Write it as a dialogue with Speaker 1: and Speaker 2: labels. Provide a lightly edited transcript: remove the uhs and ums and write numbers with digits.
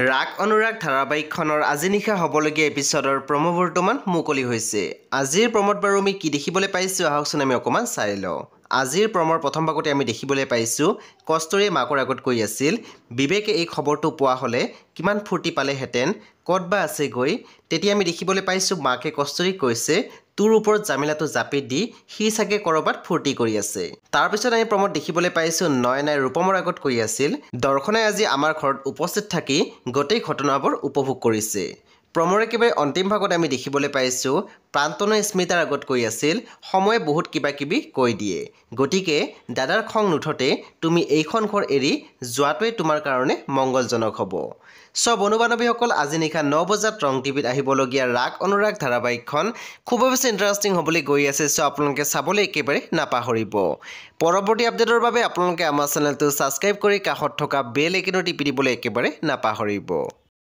Speaker 1: ৰাগ অনুৰাগ ধাৰাবাহিকখনৰ আজি নিশা হ'বলগীয়া এপিছডৰ প্ৰমো বৰ্তমান মুকলি হৈছে। আজিৰ প্ৰমোত বাৰু আমি কি দেখিবলৈ পাইছোঁ আহকচোন আমি অকণমান চাই লওঁ। আজিৰ প্ৰমৰ প্ৰথম ভাগতে আমি দেখিবলৈ পাইছোঁ কস্তুৰীয়ে মাকৰ আগত কৈ আছিল বিবেকে এই খবৰটো পোৱা হ'লে কিমান ফূৰ্তি পালেহেঁতেন, ক'ত বা আছে গৈ। তেতিয়া আমি দেখিবলৈ পাইছোঁ মাকে কস্তুৰীক কৈছে তোৰ ওপৰত জামিলাটো জাপি দি সি চাগে ক'ৰবাত ফূৰ্তি কৰি আছে। তাৰপিছত আমি প্ৰমোত দেখিবলৈ পাইছোঁ নয়নাই ৰূপমৰ আগত কৈ আছিল দৰ্শনে আজি আমাৰ ঘৰত উপস্থিত থাকি গোটেই ঘটনাবোৰ উপভোগ কৰিছে। প্ৰমৰ একেবাৰে অন্তিম ভাগত আমি দেখিবলৈ পাইছোঁ প্ৰান্তনে স্মিতাৰ আগত কৈ আছিল সময়ে বহুত কিবা কিবি কৈ দিয়ে, গতিকে দাদাৰ খং নুঠতে তুমি এইখন ঘৰ এৰি যোৱাটোৱে তোমাৰ কাৰণে মংগলজনক হ'ব। বন্ধু বান্ধৱীসকল, আজি নিশা 9 বজাত ৰং টিভিত আহিবলগীয়া ৰাগ অনুৰাগ ধাৰাবাহিকখন খুবেই বেছি ইণ্টাৰেষ্টিং হ'বলৈ গৈ আছে। আপোনালোকে চাবলৈ একেবাৰে নাপাহৰিব। পৰৱৰ্তী আপডেটৰ বাবে আপোনালোকে আমাৰ চেনেলটো ছাবস্ক্ৰাইব কৰি কাষত থকা বেল আইকনটো টিপি দিবলৈ একেবাৰে নাপাহৰিব।